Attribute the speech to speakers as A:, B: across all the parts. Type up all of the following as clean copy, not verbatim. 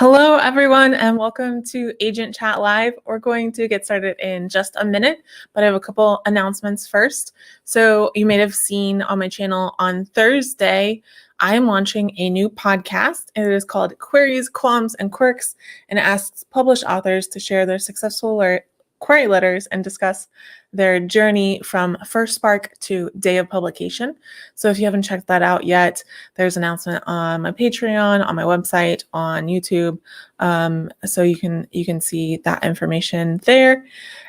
A: Hello, everyone, and welcome to Agent Chat Live. We're going to get started in just a minute, but I have a couple announcements first. So you may have seen on my channel on Thursday, I am launching a new podcast. It is called Queries, Qualms, and Quirks, and it asks published authors to share their successful query letters and discuss their journey from first spark to day of publication. So if you haven't checked that out yet, there's an announcement on my Patreon, on my website, on YouTube. So you can see that information there.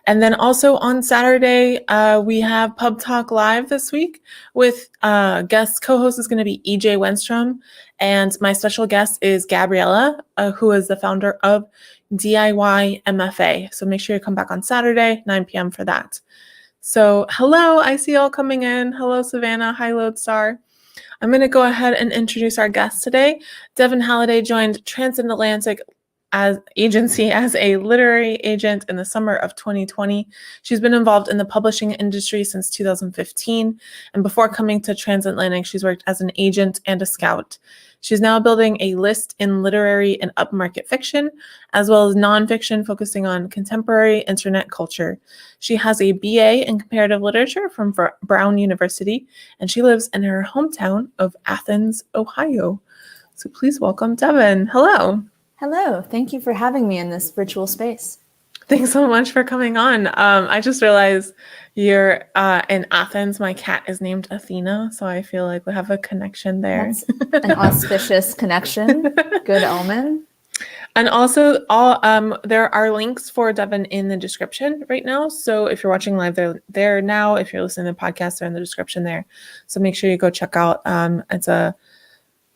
A: And then also on Saturday, we have Pub Talk Live this week with guest co-host is going to be EJ Wenstrom. And my special guest is Gabriella, who is the founder of DIY MFA. So make sure you come back on Saturday, 9 p.m. for that. So hello, I see y'all coming in. Hello, Savannah. Hi, Lodestar. I'm going to go ahead and introduce our guest today. Devon Halliday joined Transatlantic agency as a literary agent in the summer of 2020. She's been involved in the publishing industry since 2015, and before coming to Transatlantic, she's worked as an agent and a scout. She's now building a list in literary and upmarket fiction, as well as nonfiction focusing on contemporary internet culture. She has a BA in comparative literature from Brown University, and she lives in her hometown of Athens, Ohio. So please welcome Devon. Hello.
B: Hello. Thank you for having me in this virtual space.
A: Thanks so much for coming on. I just realized you're in Athens. My cat is named Athena, so I feel like we have a connection there.
B: That's an auspicious connection. Good omen.
A: And also, there are links for Devon in the description right now. So if you're watching live, they're there now. If you're listening to the podcast, they're in the description there. So make sure you go check out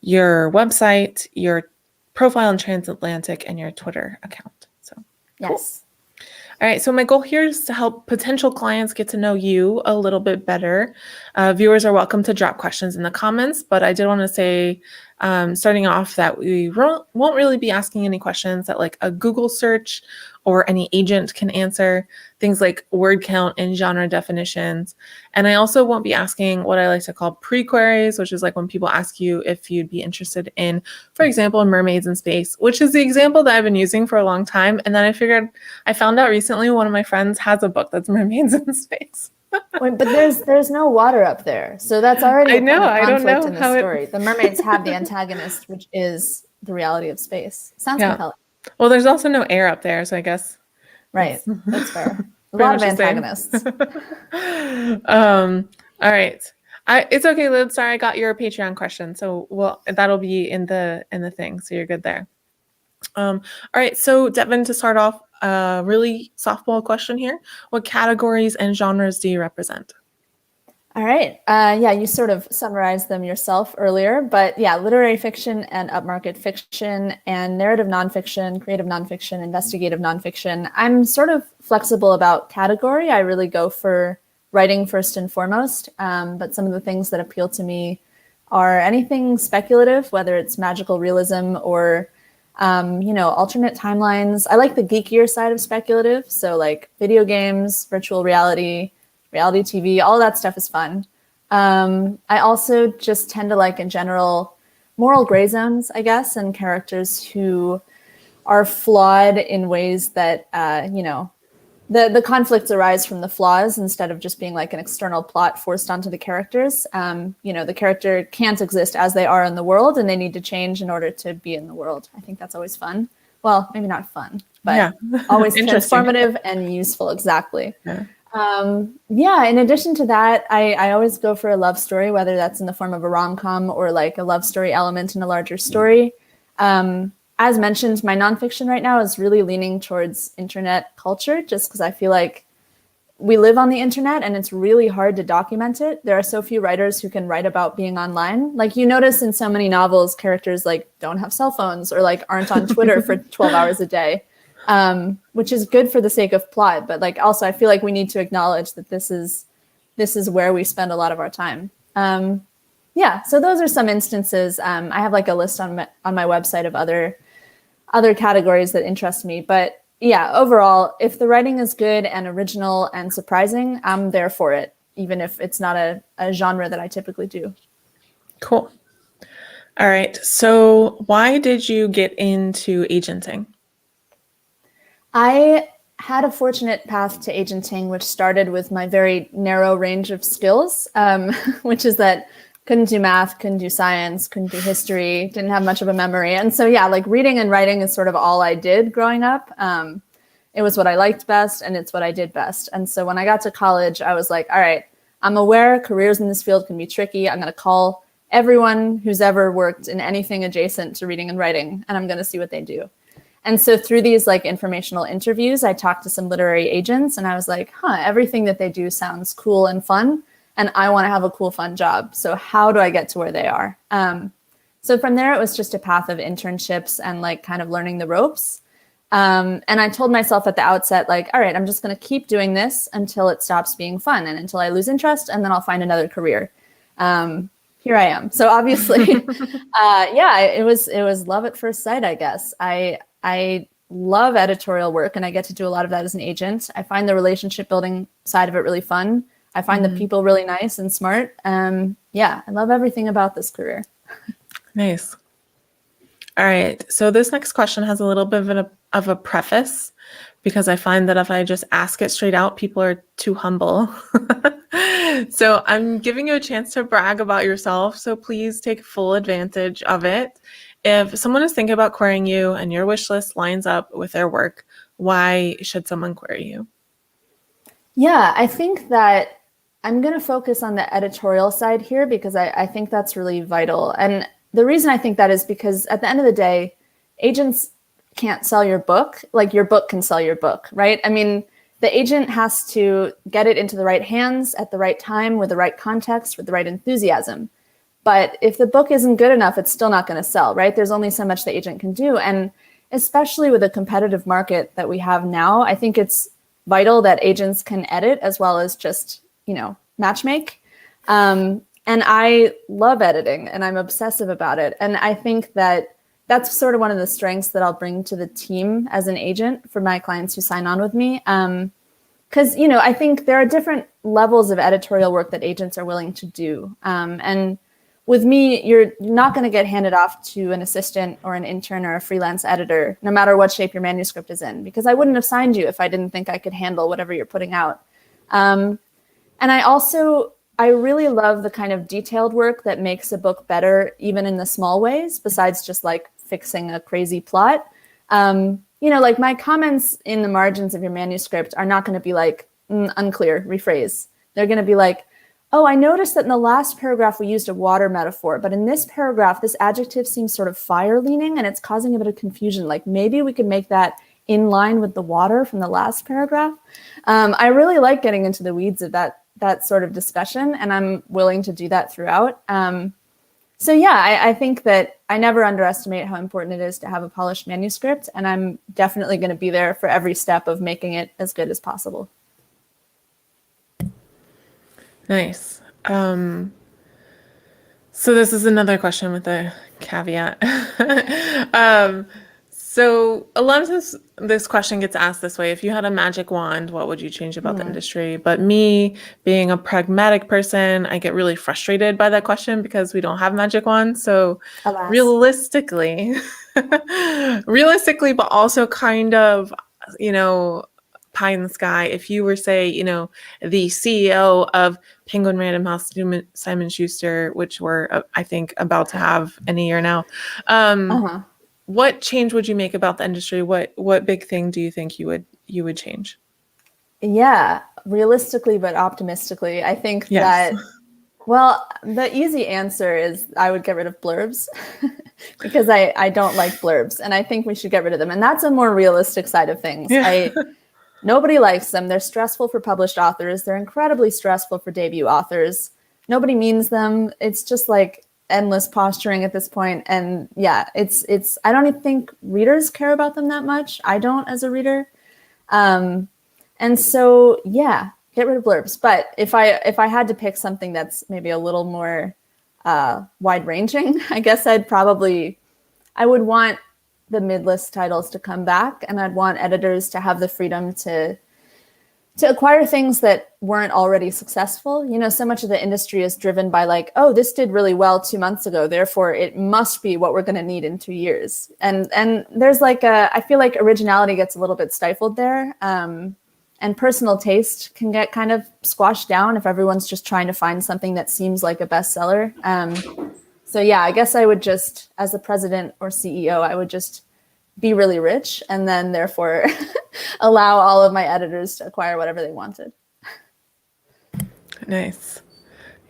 A: your website, your profile in Transatlantic, and your Twitter account. So
B: yes.
A: Cool. All right, so my goal here is to help potential clients get to know you a little bit better. Viewers are welcome to drop questions in the comments, but I did want to say, starting off, that we won't really be asking any questions that like a Google search or any agent can answer, things like word count and genre definitions. And I also won't be asking what I like to call pre-queries, which is like when people ask you if you'd be interested in, for example, mermaids in space, which is the example that I've been using for a long time. And then I found out recently one of my friends has a book that's mermaids in space.
B: Wait, but there's no water up there. So that's already a conflict in the story. The mermaids have the antagonist, which is the reality of space. Sounds compelling.
A: Well, there's also no air up there, so I guess.
B: Right. That's fair. A lot of antagonists.
A: All right. It's okay, Liz. Sorry, I got your Patreon question. So that'll be in the thing. So you're good there. All right. So Devon, to start off, really softball question here. What categories and genres do you represent?
B: All right. Yeah, you sort of summarized them yourself earlier, but yeah, literary fiction and upmarket fiction and narrative nonfiction, creative nonfiction, investigative nonfiction. I'm sort of flexible about category. I really go for writing first and foremost, but some of the things that appeal to me are anything speculative, whether it's magical realism or alternate timelines. I like the geekier side of speculative, so like video games, virtual reality TV, all that stuff is fun. I also just tend to like, in general, moral gray zones, I guess, and characters who are flawed in ways that, the conflicts arise from the flaws instead of just being like an external plot forced onto the characters. The character can't exist as they are in the world, and they need to change in order to be in the world. I think that's always fun. Well, maybe not fun, but always transformative and useful. Exactly.
A: Yeah.
B: In addition to that, I always go for a love story, whether that's in the form of a rom-com or like a love story element in a larger story. As mentioned, my nonfiction right now is really leaning towards internet culture, just because I feel like we live on the internet and it's really hard to document it. There are so few writers who can write about being online. Like you notice in so many novels, characters like don't have cell phones or like aren't on Twitter for 12 hours a day. Which is good for the sake of plot, but like also I feel like we need to acknowledge that this is where we spend a lot of our time. So those are some instances. I have like a list on my website of other categories that interest me, but yeah, overall, if the writing is good and original and surprising, I'm there for it, even if it's not a genre that I typically do.
A: Cool. All right. So why did you get into agenting?
B: I had a fortunate path to agenting, which started with my very narrow range of skills, which is that couldn't do math, couldn't do science, couldn't do history, didn't have much of a memory. And so, yeah, like reading and writing is sort of all I did growing up. It was what I liked best and it's what I did best. And so when I got to college, I was like, all right, I'm aware careers in this field can be tricky. I'm going to call everyone who's ever worked in anything adjacent to reading and writing, and I'm going to see what they do. And so through these like informational interviews, I talked to some literary agents and I was like, everything that they do sounds cool and fun. And I want to have a cool, fun job. So how do I get to where they are? So from there, it was just a path of internships and like kind of learning the ropes. And I told myself at the outset, like, all right, I'm just going to keep doing this until it stops being fun and until I lose interest, and then I'll find another career. Here I am. So obviously, it was love at first sight, I guess. I love editorial work and I get to do a lot of that as an agent. I find the relationship building side of it really fun. I find the people really nice and smart. I love everything about this career.
A: Nice. All right. So this next question has a little bit of a preface because I find that if I just ask it straight out, people are too humble. So I'm giving you a chance to brag about yourself. So please take full advantage of it. If someone is thinking about querying you and your wish list lines up with their work, why should someone query you?
B: Yeah, I think that I'm going to focus on the editorial side here because I think that's really vital. And the reason I think that is because at the end of the day, agents can't sell your book like your book can sell your book, right? I mean, the agent has to get it into the right hands at the right time with the right context, with the right enthusiasm. But if the book isn't good enough, it's still not going to sell, right? There's only so much the agent can do. And especially with the competitive market that we have now, I think it's vital that agents can edit as well as just, matchmake. And I love editing and I'm obsessive about it. And I think that that's sort of one of the strengths that I'll bring to the team as an agent for my clients who sign on with me. Because, I think there are different levels of editorial work that agents are willing to do. And with me, you're not going to get handed off to an assistant or an intern or a freelance editor, no matter what shape your manuscript is in, because I wouldn't have signed you if I didn't think I could handle whatever you're putting out. And I really love the kind of detailed work that makes a book better, even in the small ways, besides just like fixing a crazy plot. Like my comments in the margins of your manuscript are not going to be like, unclear, rephrase. They're going to be like, oh, I noticed that in the last paragraph we used a water metaphor, but in this paragraph, this adjective seems sort of fire leaning and it's causing a bit of confusion. Like maybe we could make that in line with the water from the last paragraph. I really like getting into the weeds of that sort of discussion, and I'm willing to do that throughout. I think that I never underestimate how important it is to have a polished manuscript, and I'm definitely going to be there for every step of making it as good as possible.
A: Nice. So this is another question with a caveat. So a lot of this question gets asked this way. If you had a magic wand, what would you change about the industry? But me, being a pragmatic person, I get really frustrated by that question because we don't have magic wands. So
B: Alas.
A: realistically, but also kind of, pie in the sky, if you were, say, the CEO of Penguin Random House, Simon Schuster, which we're, I think, about to have in a year now, what change would you make about the industry? What big thing do you think you would change?
B: Yeah, realistically, but optimistically, I think that, the easy answer is I would get rid of blurbs because I don't like blurbs and I think we should get rid of them. And that's a more realistic side of things. Yeah. Nobody likes them. They're stressful for published authors. They're incredibly stressful for debut authors. Nobody means them. It's just like endless posturing at this point. And it's I don't even think readers care about them that much. I don't as a reader. Get rid of blurbs. But if I had to pick something that's maybe a little more wide ranging, I guess I would want the mid-list titles to come back, and I'd want editors to have the freedom to to acquire things that weren't already successful. You know, so much of the industry is driven by like, oh, this did really well 2 months ago, therefore it must be what we're going to need in 2 years. And there's like I feel like originality gets a little bit stifled there. And personal taste can get kind of squashed down if everyone's just trying to find something that seems like a bestseller. So yeah, I guess I would just, as the president or CEO, I would just be really rich and then therefore allow all of my editors to acquire whatever they wanted.
A: Nice.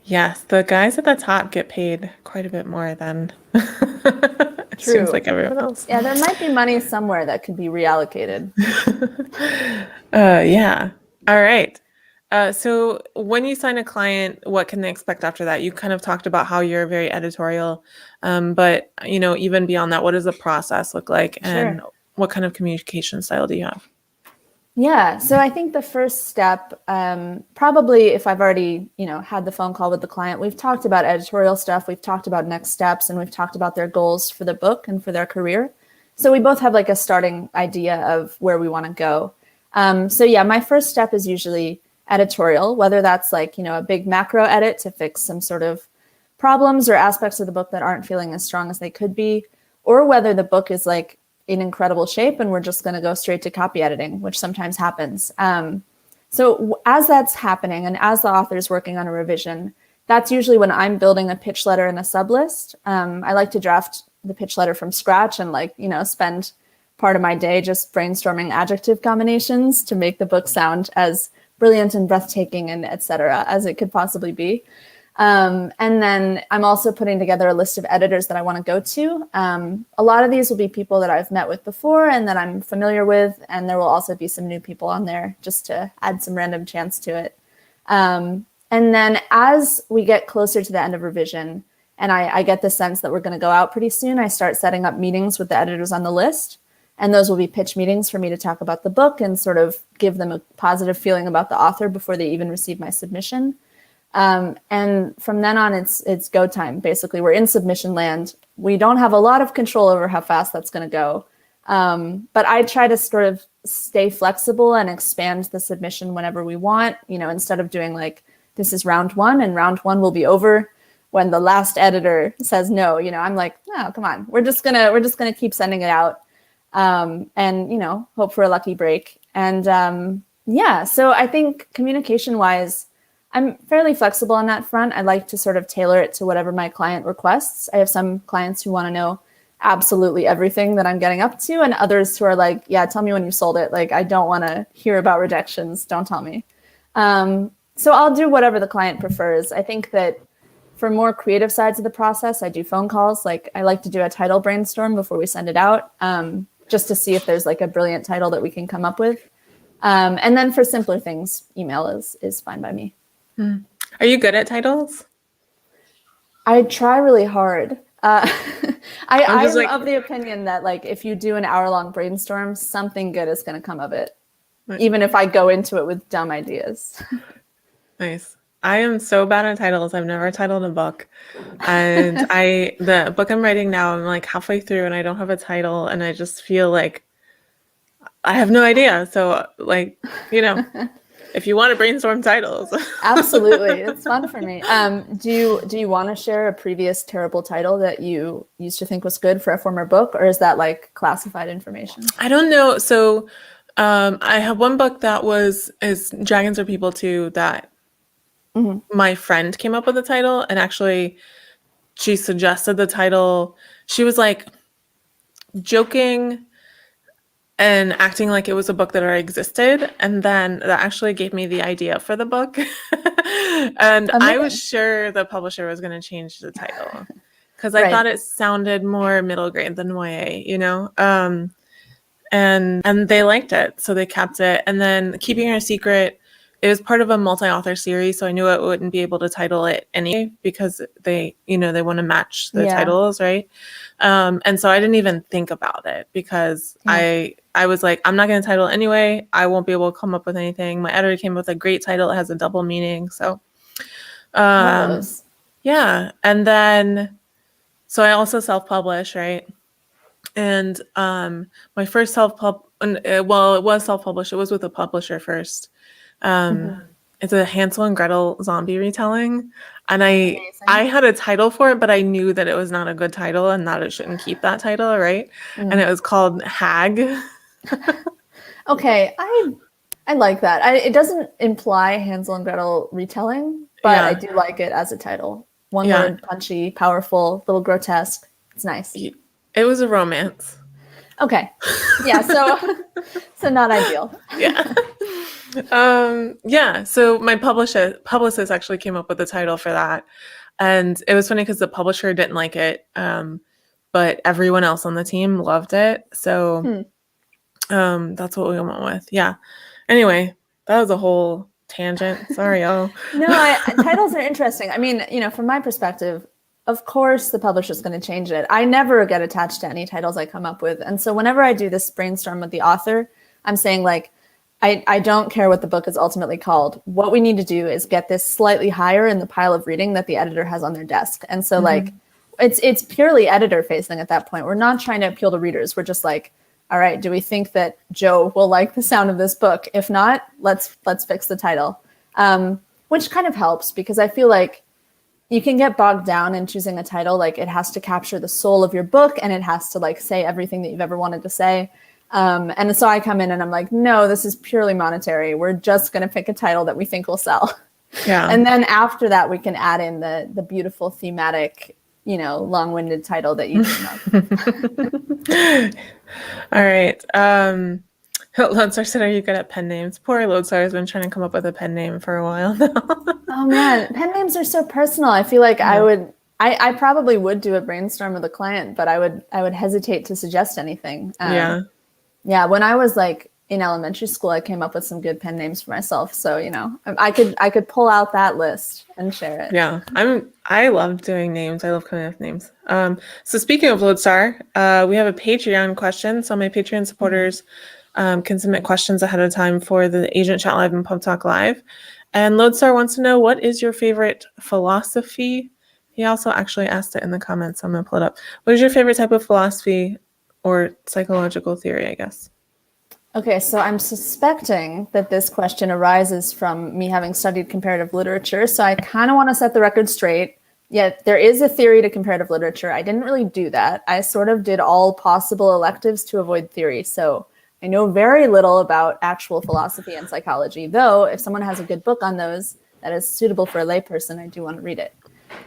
A: Yes, the guys at the top get paid quite a bit more than it seems like everyone else.
B: Yeah, there might be money somewhere that could be reallocated.
A: Yeah. All right. So when you sign a client, what can they expect after that? You kind of talked about how you're very editorial, but you know, even beyond that, what does the process look like, and what kind of communication style do you have?
B: Yeah, so I think the first step, probably if I've already, you know, had the phone call with the client, we've talked about editorial stuff, we've talked about next steps, and we've talked about their goals for the book and for their career. So we both have like a starting idea of where we want to go. So yeah, my first step is usually editorial, whether that's like, you know, a big macro edit to fix some sort of problems or aspects of the book that aren't feeling as strong as they could be, or whether the book is like in incredible shape and we're just going to go straight to copy editing, which sometimes happens. So as that's happening and as the author is working on a revision, that's usually when I'm building a pitch letter and a sub list. I like to draft the pitch letter from scratch and like, you know, spend part of my day just brainstorming adjective combinations to make the book sound as brilliant and breathtaking and et cetera as it could possibly be. And then I'm also putting together a list of editors that I want to go to. A lot of these will be people that I've met with before and that I'm familiar with. And there will also be some new people on there just to add some random chance to it. And then as we get closer to the end of revision and I get the sense that we're going to go out pretty soon, I start setting up meetings with the editors on the list. And those will be pitch meetings for me to talk about the book and sort of give them a positive feeling about the author before they even receive my submission. And from then on, it's go time. Basically, we're in submission land. We don't have a lot of control over how fast that's going to go. But I try to sort of stay flexible and expand the submission whenever we want, you know, instead of doing like, this is round one and round one will be over when the last editor says no, you know, I'm like, no, come on, we're just gonna keep sending it out. And, you know, hope for a lucky break. And yeah, so I think communication wise, I'm fairly flexible on that front. I like to sort of tailor it to whatever my client requests. I have some clients who want to know absolutely everything that I'm getting up to, and others who are like, yeah, tell me when you sold it. Like, I don't want to hear about rejections. Don't tell me. So I'll do whatever the client prefers. I think that for more creative sides of the process, I do phone calls. Like, I like to do a title brainstorm before we send it out, just to see if there's like a brilliant title that we can come up with. And then for simpler things, email is fine by me.
A: Are you good at titles?
B: I try really hard. I'm like, of the opinion that like if you do an hour-long brainstorm, something good is going to come of it, even if I go into it with dumb ideas.
A: Nice. I am so bad at titles. I've never titled a book. And the book I'm writing now, I'm like halfway through and I don't have a title and I just feel like I have no idea. So like, you know, if you want to brainstorm titles.
B: Absolutely. It's fun for me. Do you want to share a previous terrible title that you used to think was good for a former book, or is that like classified information?
A: I don't know. So I have one book that is Dragons Are People Too, that my friend came up with the title, and actually she suggested the title. She was like joking and acting like it was a book that already existed. And then that actually gave me the idea for the book. And I was sure the publisher was going to change the title because I thought it sounded more middle grade than YA, you know? And they liked it, so they kept it. And then Keeping Her a Secret, it was part of a multi-author series, so I knew I wouldn't be able to title it anyway because they want to match the titles, right? And so I didn't even think about it because I was like, I'm not going to title it anyway. I won't be able to come up with anything. My editor came up with a great title. It has a double meaning. So, yeah. And then, so I also self-publish, right? And my first it was self-published. It was with a publisher first. It's a Hansel and Gretel zombie retelling. And I
B: Amazing.
A: had a title for it, but I knew that it was not a good title and that it shouldn't keep that title, right? And it was called Hag.
B: Okay, I like that. It doesn't imply Hansel and Gretel retelling, but I
A: Yeah.
B: do like it as a title. One
A: Yeah.
B: word, punchy, powerful, little grotesque. It's nice.
A: It was a romance.
B: Okay. Yeah, so not ideal.
A: Yeah. Yeah. So my publicist actually came up with the title for that. And it was funny because the publisher didn't like it. But everyone else on the team loved it. So that's what we went with. Yeah. Anyway, that was a whole tangent. Sorry, y'all.
B: No, titles are interesting. I mean, from my perspective, of course the publisher's going to change it. I never get attached to any titles I come up with. And so whenever I do this brainstorm with the author, I'm saying like, I don't care what the book is ultimately called. What we need to do is get this slightly higher in the pile of reading that the editor has on their desk. And so like, it's purely editor facing at that point. We're not trying to appeal to readers. We're just like, all right, do we think that Joe will like the sound of this book? If not, let's fix the title. Which kind of helps because I feel like you can get bogged down in choosing a title. Like it has to capture the soul of your book and it has to like say everything that you've ever wanted to say. And so I come in and I'm like, no, this is purely monetary. We're just going to pick a title that we think will sell.
A: Yeah.
B: And then after that, we can add in the beautiful thematic, long-winded title that you came up.
A: All right. Lodestar said, "Are you good at pen names?" Poor Lodestar has been trying to come up with a pen name for a while now.
B: Oh man, pen names are so personal. I feel like I probably would do a brainstorm with a client, but I would hesitate to suggest anything. Yeah. When I was like in elementary school, I came up with some good pen names for myself. So, I could pull out that list and share it.
A: Yeah, I love doing names. I love coming up with names. So speaking of Lodestar, we have a Patreon question. So my Patreon supporters can submit questions ahead of time for the Agent Chat Live and Pub Talk Live. And Lodestar wants to know, what is your favorite philosophy? He also actually asked it in the comments. So I'm going to pull it up. What is your favorite type of philosophy or psychological theory, I guess?
B: Okay, so I'm suspecting that this question arises from me having studied comparative literature. So I kind of want to set the record straight. Yet there is a theory to comparative literature. I didn't really do that. I sort of did all possible electives to avoid theory. So I know very little about actual philosophy and psychology, though if someone has a good book on those that is suitable for a layperson, I do want to read it.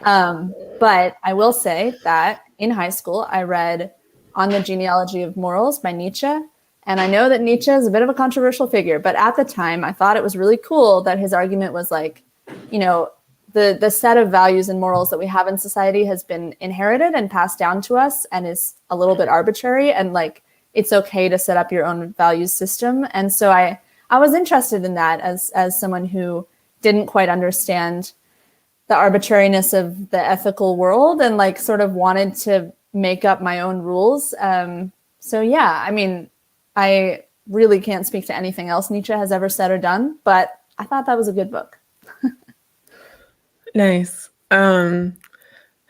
B: But I will say that in high school, I read On the Genealogy of Morals by Nietzsche. And I know that Nietzsche is a bit of a controversial figure, but at the time, I thought it was really cool that his argument was like, the set of values and morals that we have in society has been inherited and passed down to us and is a little bit arbitrary. And like, it's okay to set up your own values system. And so I was interested in that as someone who didn't quite understand the arbitrariness of the ethical world and like sort of wanted to make up my own rules. So yeah, I mean, I really can't speak to anything else Nietzsche has ever said or done, but I thought that was a good book.
A: Nice. Do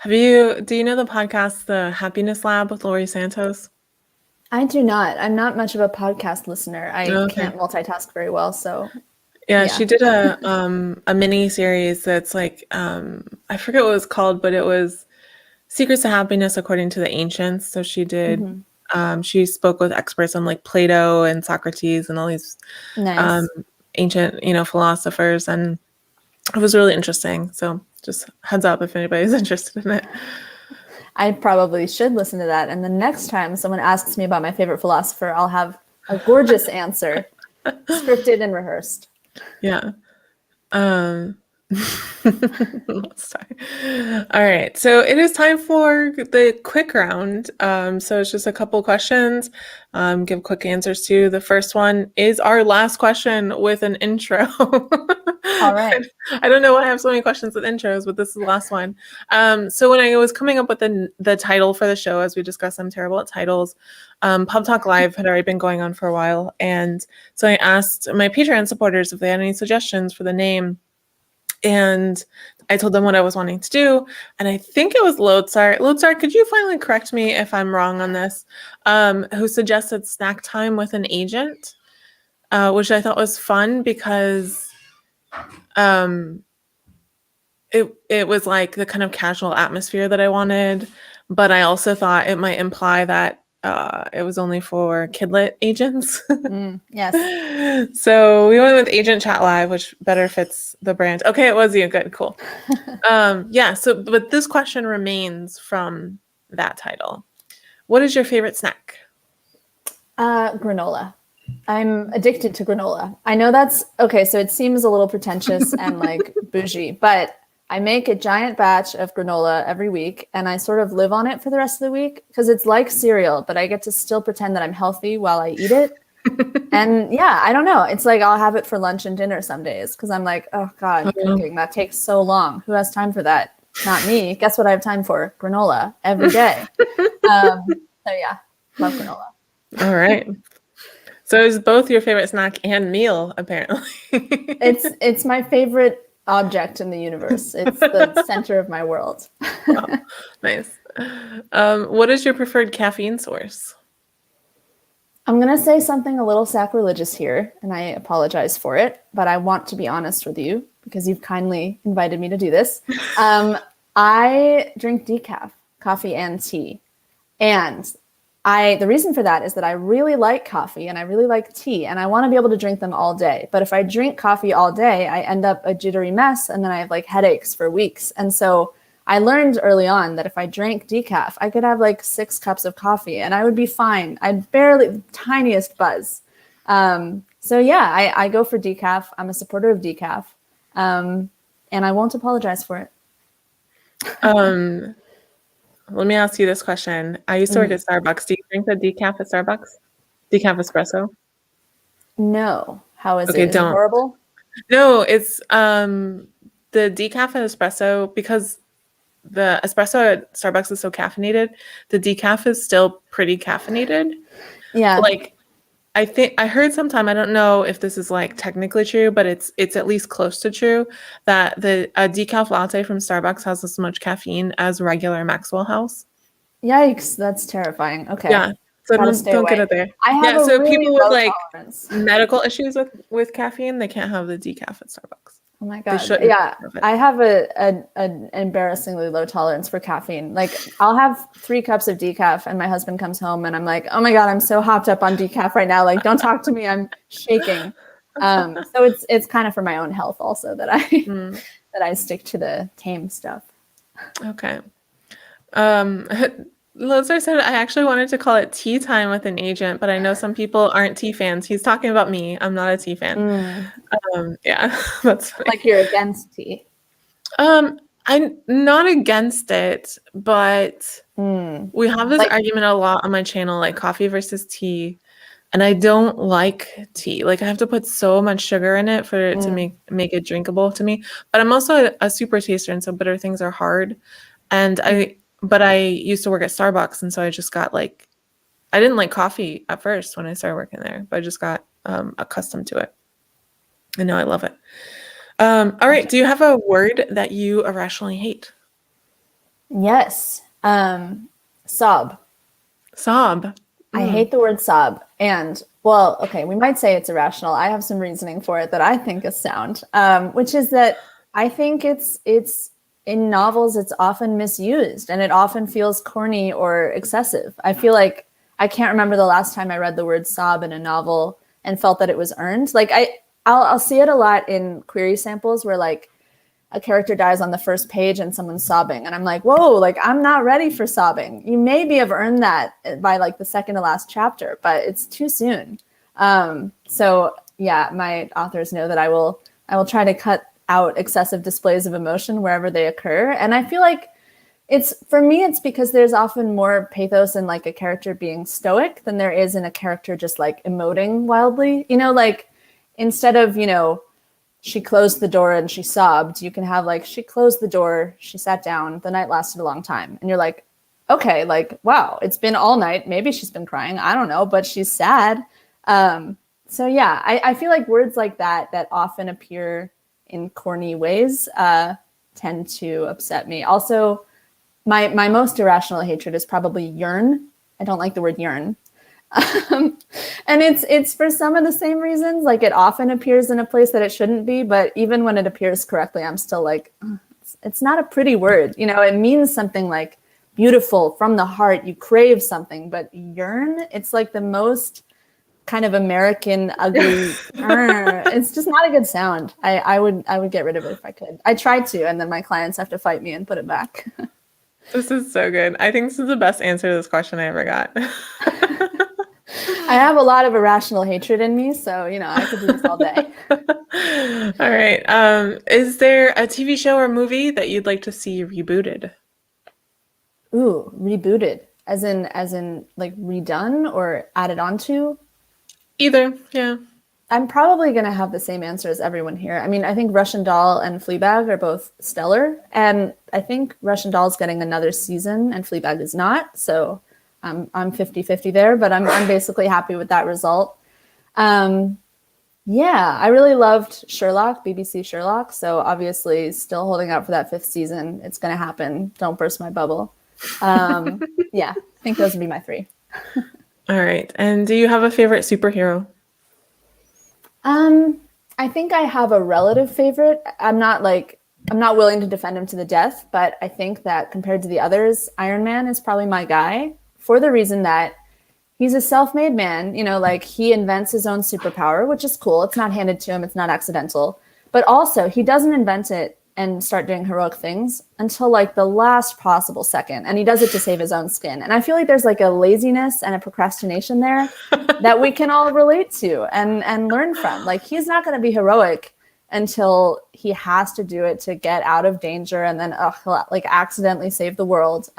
A: you know the podcast, The Happiness Lab with Laurie Santos?
B: I do not. I'm not much of a podcast listener. I can't multitask very well, so.
A: Yeah, she did a mini series that's like, I forget what it was called, but it was Secrets to Happiness According to the Ancients. So she did, she spoke with experts on like Plato and Socrates and all these ancient, philosophers. And it was really interesting. So just heads up if anybody's interested in it.
B: I probably should listen to that. And the next time someone asks me about my favorite philosopher, I'll have a gorgeous answer, scripted and rehearsed.
A: Yeah. Let's start. All right. So it is time for the quick round. So it's just a couple questions. Give quick answers to. The first one is our last question with an intro.
B: All right.
A: I don't know why I have so many questions with intros, but this is the last one. So when I was coming up with the title for the show, as we discussed, I'm terrible at titles. Pub Talk Live had already been going on for a while. And so I asked my Patreon supporters if they had any suggestions for the name. And I told them what I was wanting to do. And I think it was Lodestar. Lodestar, could you finally correct me if I'm wrong on this? Who suggested Snack Time with an Agent, which I thought was fun because Um, it was like the kind of casual atmosphere that I wanted, but I also thought it might imply that it was only for kidlit agents.
B: Yes.
A: So we went with Agent Chat Live, which better fits the brand. Okay, it was you. Good, cool. Yeah, so but this question remains from that title. What is your favorite snack?
B: Granola. I'm addicted to granola. I know that's okay, so it seems a little pretentious and like bougie, but I make a giant batch of granola every week and I sort of live on it for the rest of the week because it's like cereal, but I get to still pretend that I'm healthy while I eat it. And yeah, I don't know. It's like I'll have it for lunch and dinner some days because I'm like, oh God, cooking, that takes so long. Who has time for that? Not me. Guess what I have time for? Granola every day. So yeah, love granola.
A: All right. So it's both your favorite snack and meal, apparently.
B: It's my favorite object in the universe. It's the center of my world.
A: Wow, nice. What is your preferred caffeine source?
B: I'm going to say something a little sacrilegious here, and I apologize for it, but I want to be honest with you because you've kindly invited me to do this. I drink decaf, coffee and tea. And the reason for that is that I really like coffee and I really like tea and I want to be able to drink them all day. But if I drink coffee all day, I end up a jittery mess and then I have like headaches for weeks. And so I learned early on that if I drank decaf, I could have like 6 cups of coffee and I would be fine. I'd barely, tiniest buzz. So yeah, I go for decaf. I'm a supporter of decaf. And I won't apologize for it.
A: Let me ask you this question. I used to work at Starbucks. Do you drink the decaf at Starbucks? Decaf espresso?
B: No. How is
A: Okay,
B: it? Is it
A: don't.
B: horrible?
A: No, it's the decaf and espresso, because the espresso at Starbucks is so caffeinated, the decaf is still pretty caffeinated.
B: Yeah.
A: Like, I think I heard sometime, I don't know if this is like technically true, but it's at least close to true, that a decaf latte from Starbucks has as much caffeine as regular Maxwell House.
B: Yikes, that's terrifying. Okay.
A: Yeah. So
B: Gotta stay
A: don't get
B: away.
A: it there.
B: I have
A: Yeah,
B: a
A: so
B: really
A: people with
B: low
A: like
B: tolerance.
A: medical issues with caffeine, they can't have the decaf at Starbucks.
B: Oh my
A: They
B: God.
A: shouldn't
B: Yeah,
A: have it.
B: I have an embarrassingly low tolerance for caffeine. Like I'll have 3 cups of decaf and my husband comes home and I'm like, oh my God, I'm so hopped up on decaf right now. Like, don't talk to me. I'm shaking. So it's kind of for my own health also that that I stick to the tame stuff.
A: Okay. Lozer said I actually wanted to call it tea time with an agent, but I know some people aren't tea fans. He's talking about me. I'm not a tea fan. Yeah, that's funny.
B: Like you're against tea.
A: I'm not against it, but we have this argument a lot on my channel, like coffee versus tea. And I don't like tea. Like I have to put so much sugar in it for it to make it drinkable to me. But I'm also a super taster, and so bitter things are hard. And I used to work at Starbucks, and so I just got like, I didn't like coffee at first when I started working there, but I just got accustomed to it. And now I love it. All right. Do you have a word that you irrationally hate?
B: Yes. Sob.
A: Sob.
B: I hate the word sob. And well, okay, we might say it's irrational. I have some reasoning for it that I think is sound, which is that I think it's in novels, it's often misused and it often feels corny or excessive. I feel like I can't remember the last time I read the word sob in a novel and felt that it was earned. Like I'll see it a lot in query samples where like a character dies on the first page and someone's sobbing. And I'm like, whoa, like I'm not ready for sobbing. You maybe have earned that by like the second to last chapter, but it's too soon. So yeah, my authors know that I will try to cut out excessive displays of emotion wherever they occur. And I feel like for me, it's because there's often more pathos in like a character being stoic than there is in a character just like emoting wildly, like instead of, she closed the door and she sobbed, you can have like, she closed the door, she sat down, the night lasted a long time. And you're like, okay, like, wow, it's been all night. Maybe she's been crying. I don't know, but she's sad. So yeah, I feel like words like that often appear in corny ways tend to upset me. Also, my most irrational hatred is probably yearn. I don't like the word yearn. And it's for some of the same reasons. Like, it often appears in a place that it shouldn't be, but even when it appears correctly, I'm still like, "Ugh, it's not a pretty word. You know, it means something like beautiful, from the heart, you crave something, but yearn, it's like the most kind of American ugly. It's just not a good sound. I would get rid of it if I could. I tried to, and then my clients have to fight me and put it back.
A: This is so good. I think this is the best answer to this question I ever got.
B: I have a lot of irrational hatred in me, so you know I could do this all day.
A: All right. Is there a TV show or movie that you'd like to see rebooted?
B: Ooh, rebooted, as in like redone or added onto.
A: Either, yeah.
B: I'm probably going to have the same answer as everyone here. I mean, I think Russian Doll and Fleabag are both stellar. And I think Russian Doll's getting another season and Fleabag is not. So I'm 50-50 there, but I'm basically happy with that result. Yeah, I really loved Sherlock, BBC Sherlock. So obviously still holding out for that 5th season. It's going to happen. Don't burst my bubble. Yeah, I think those would be my 3.
A: All right. And do you have a favorite superhero?
B: I think I have a relative favorite. I'm not willing to defend him to the death, but I think that compared to the others, Iron Man is probably my guy, for the reason that he's a self-made man. You know, like, he invents his own superpower, which is cool. It's not handed to him. It's not accidental. But also, he doesn't invent it and start doing heroic things until like the last possible second. And he does it to save his own skin. And I feel like there's like a laziness and a procrastination there that we can all relate to and learn from. Like, he's not going to be heroic until he has to do it to get out of danger and then he'll like accidentally save the world.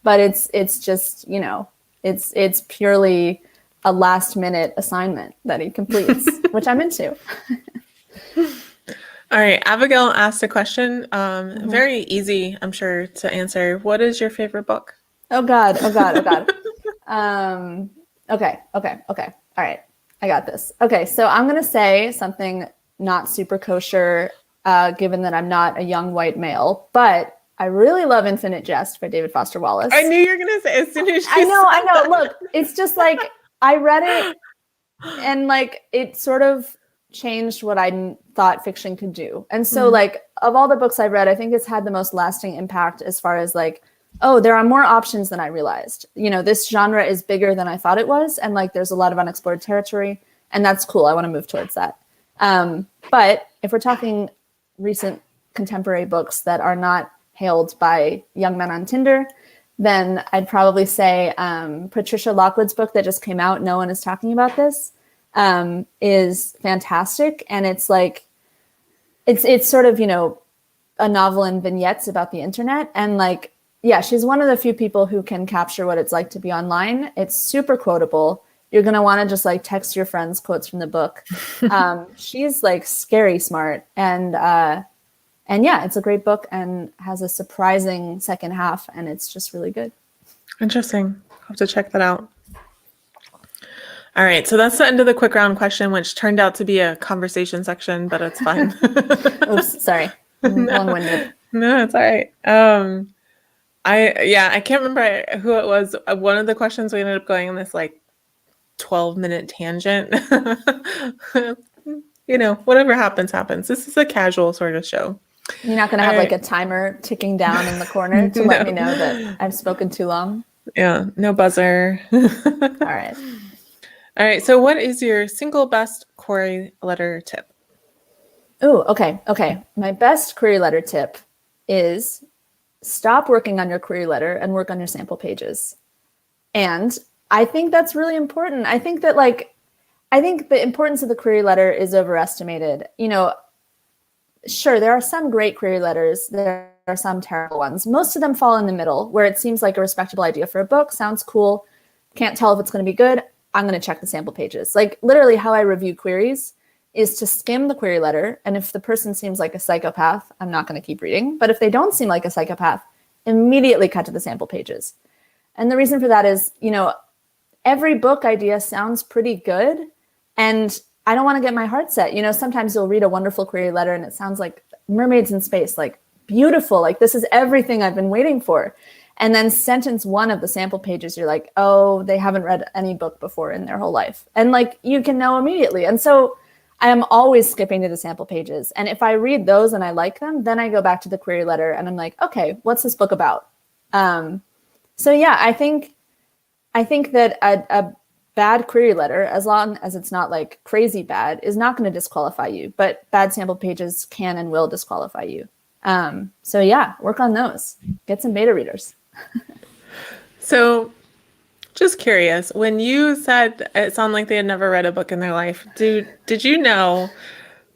B: But it's just, you know, it's purely a last minute assignment that he completes, which I'm into.
A: All right. Abigail asked a question. Very easy, I'm sure, to answer. What is your favorite book?
B: Oh God. Okay. All right. I got this. Okay. So I'm going to say something not super kosher, given that I'm not a young white male, but I really love Infinite Jest by David Foster Wallace.
A: I knew you were going to say as soon as
B: I know. Look, it's just like, I read it and like, it sort of changed what I thought fiction could do. And so like, of all the books I've read, I think it's had the most lasting impact as far as like, oh, there are more options than I realized. You know, this genre is bigger than I thought it was. And like, there's a lot of unexplored territory, and that's cool. I want to move towards that. But if we're talking recent contemporary books that are not hailed by young men on Tinder, then I'd probably say Patricia Lockwood's book that just came out, No One Is Talking About This, is fantastic. And it's like, it's sort of, you know, a novel in vignettes about the internet. And like, yeah, she's one of the few people who can capture what it's like to be online. It's super quotable. You're going to want to just like text your friends quotes from the book. She's like scary smart. And yeah, it's a great book and has a surprising second half. And it's just really good.
A: Interesting. I'll have to check that out. All right. So that's the end of the quick round question, which turned out to be a conversation section, but it's fine.
B: Oops, sorry. Long-winded.
A: No, it's all right. I can't remember who it was. One of the questions we ended up going on this like 12-minute tangent. You know, whatever happens. This is a casual sort of show.
B: You're not going to have like a timer ticking down in the corner to let me know that I've spoken too long?
A: Yeah, no buzzer.
B: All right.
A: All right. So what is your single best query letter tip?
B: Oh, okay. My best query letter tip is stop working on your query letter and work on your sample pages. And I think that's really important. I think the importance of the query letter is overestimated. You know, sure, there are some great query letters. There are some terrible ones. Most of them fall in the middle, where it seems like a respectable idea for a book. Sounds cool. Can't tell if it's going to be good. I'm going to check the sample pages. Like literally how I review queries is to skim the query letter. And if the person seems like a psychopath, I'm not going to keep reading. But if they don't seem like a psychopath, immediately cut to the sample pages. And the reason for that is, you know, every book idea sounds pretty good. And I don't want to get my heart set. You know, sometimes you'll read a wonderful query letter and it sounds like mermaids in space, like beautiful, like this is everything I've been waiting for. And then sentence one of the sample pages, you're like, oh, they haven't read any book before in their whole life. And like, you can know immediately. And so I am always skipping to the sample pages. And if I read those and I like them, then I go back to the query letter and I'm like, okay, what's this book about? So yeah, I think that a bad query letter, as long as it's not like crazy bad, is not going to disqualify you, but bad sample pages can and will disqualify you. So yeah, work on those. Get some beta readers.
A: So just curious, when you said it sounded like they had never read a book in their life, did you know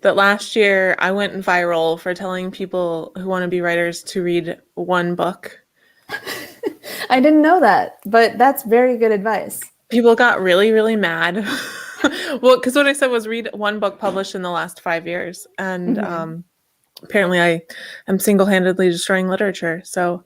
A: that last year I went viral for telling people who want to be writers to read one book?
B: I didn't know that, but that's very good advice.
A: People got really, really mad. Well, because what I said was read one book published in the last 5 years. And apparently I am single-handedly destroying literature. So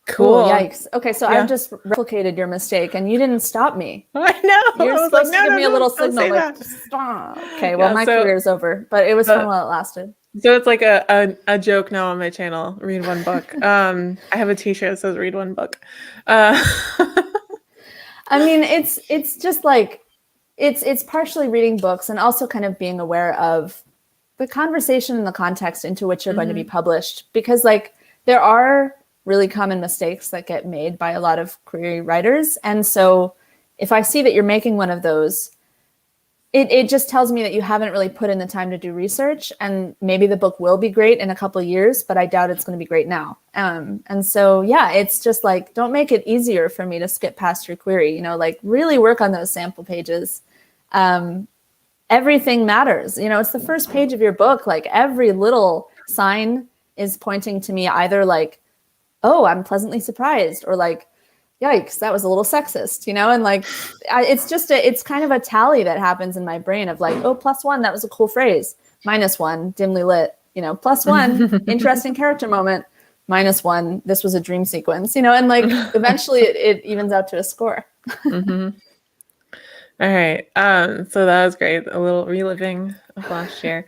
A: cool.
B: Ooh, yikes. Okay, so I've just replicated your mistake and you didn't stop me.
A: I know.
B: You're supposed to give me a little signal like, stop. Okay, well, my career's over, but it was fun while it lasted.
A: So it's like a joke now on my channel, read one book. I have a t-shirt that says read one book.
B: I mean, it's just like, it's partially reading books and also kind of being aware of the conversation and the context into which you're going to be published. Because like there are really common mistakes that get made by a lot of query writers. And so if I see that you're making one of those, it just tells me that you haven't really put in the time to do research, and maybe the book will be great in a couple of years, but I doubt it's going to be great now. And so, yeah, it's just like, don't make it easier for me to skip past your query, like really work on those sample pages. Everything matters. It's the first page of your book. Like every little sign is pointing to me either like, oh, I'm pleasantly surprised, or like, yikes, that was a little sexist, and like, it's kind of a tally that happens in my brain of like, oh, +1, that was a cool phrase, -1, dimly lit, +1, interesting character moment, -1, this was a dream sequence, and like, eventually it evens out to a score.
A: All right. So that was great. A little reliving of last year.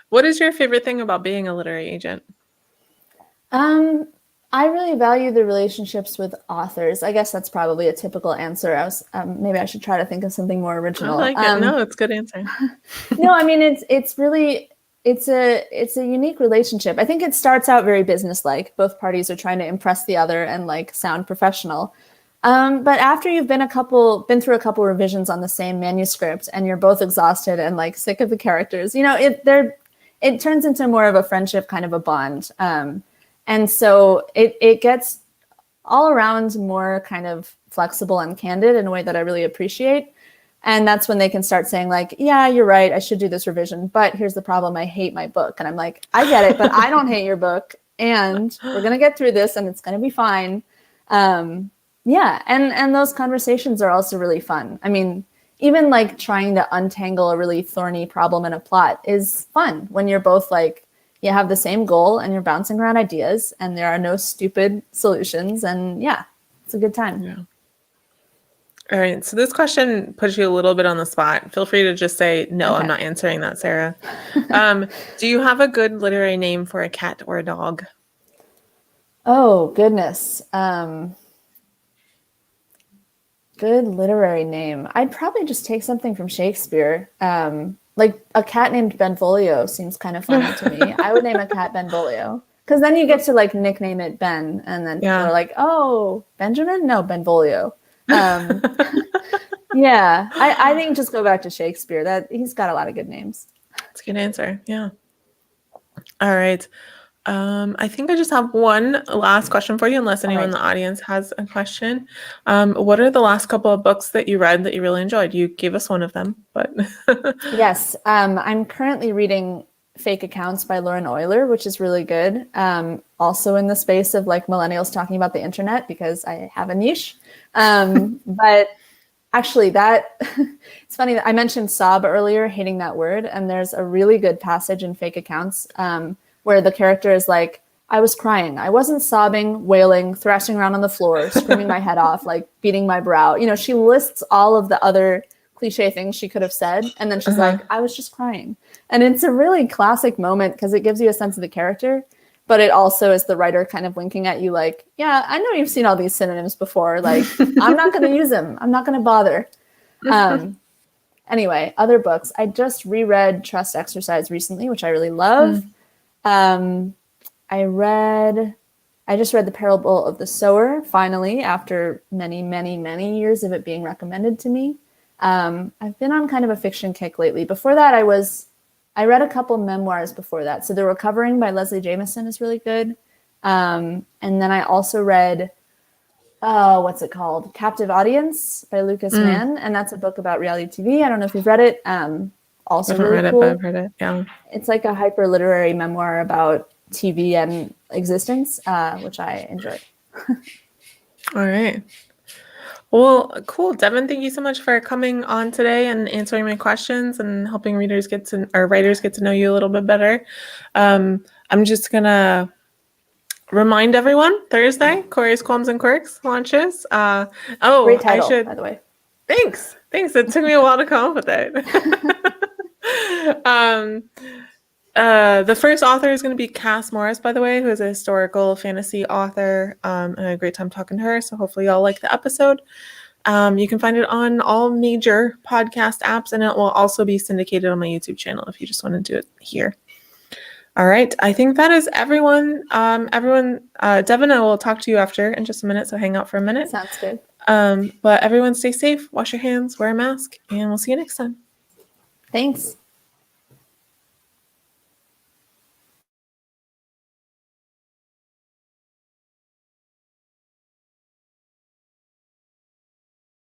A: What is your favorite thing about being a literary agent?
B: I really value the relationships with authors. I guess that's probably a typical answer. Maybe I should try to think of something more original.
A: I like it. No, it's a good answer.
B: No, I mean, it's a unique relationship. I think it starts out very businesslike. Both parties are trying to impress the other and like sound professional. But after you've been through a couple revisions on the same manuscript and you're both exhausted and like sick of the characters, it turns into more of a friendship, kind of a bond. And so it gets all around more kind of flexible and candid in a way that I really appreciate. And that's when they can start saying like, yeah, you're right, I should do this revision, but here's the problem, I hate my book. And I'm like, I get it, but I don't hate your book. And we're going to get through this and it's going to be fine. Yeah. And those conversations are also really fun. I mean, even like trying to untangle a really thorny problem in a plot is fun when you're both like, you have the same goal and you're bouncing around ideas and there are no stupid solutions. And yeah, it's a good time.
A: Yeah. All right. So this question puts you a little bit on the spot. Feel free to just say, no, okay. I'm not answering that, Sarah. Do you have a good literary name for a cat or a dog?
B: Oh, goodness. Good literary name. I'd probably just take something from Shakespeare. Like a cat named Benvolio seems kind of funny to me. I would name a cat Benvolio because then you get to like nickname it Ben, and then people are like, "Oh, Benjamin? No, Benvolio." Yeah, I think just go back to Shakespeare. That he's got a lot of good names.
A: That's a good answer. Yeah. All right. I think I just have one last question for you, unless anyone in the audience has a question. What are the last couple of books that you read that you really enjoyed? You gave us one of them, but
B: yes, I'm currently reading Fake Accounts by Lauren Euler, which is really good. Also in the space of like millennials talking about the internet, because I have a niche. But actually it's funny that I mentioned sob earlier, hating that word. And there's a really good passage in Fake Accounts, where the character is like, I was crying. I wasn't sobbing, wailing, thrashing around on the floor, screaming my head off, like beating my brow. She lists all of the other cliche things she could have said. And then she's like, I was just crying. And it's a really classic moment because it gives you a sense of the character. but it also is the writer kind of winking at you like, yeah, I know you've seen all these synonyms before. Like, I'm not going to use them. I'm not going to bother. Anyway, other books. I just reread Trust Exercise recently, which I really love. I just read The Parable of the Sower, finally, after many, many, many years of it being recommended to me. I've been on kind of a fiction kick lately. Before that, I read a couple memoirs before that. So The Recovering by Leslie Jameson is really good. And then I also read, what's it called? Captive Audience by Lucas Mann. And that's a book about reality TV. I don't know if you've read it. Also really
A: read
B: cool.
A: it, but I've heard it. Yeah.
B: It's like a hyper literary memoir about TV and existence, which I enjoyed.
A: All right. Well, cool. Devon, thank you so much for coming on today and answering my questions and helping writers get to know you a little bit better. I'm just going to remind everyone, Thursday, Corey's Qualms and Quirks launches.
B: Great title, by the way.
A: Thanks. It took me a while to come up with it. The first author is going to be Cass Morris, by the way, who is a historical fantasy author. And I had a great time talking to her. So hopefully y'all like the episode. You can find it on all major podcast apps, and it will also be syndicated on my YouTube channel if you just want to do it here. All right. I think that is everyone. Devon, I will talk to you after in just a minute. So hang out for a minute.
B: Sounds good.
A: But everyone stay safe, wash your hands, wear a mask, and we'll see you next time.
B: Thanks.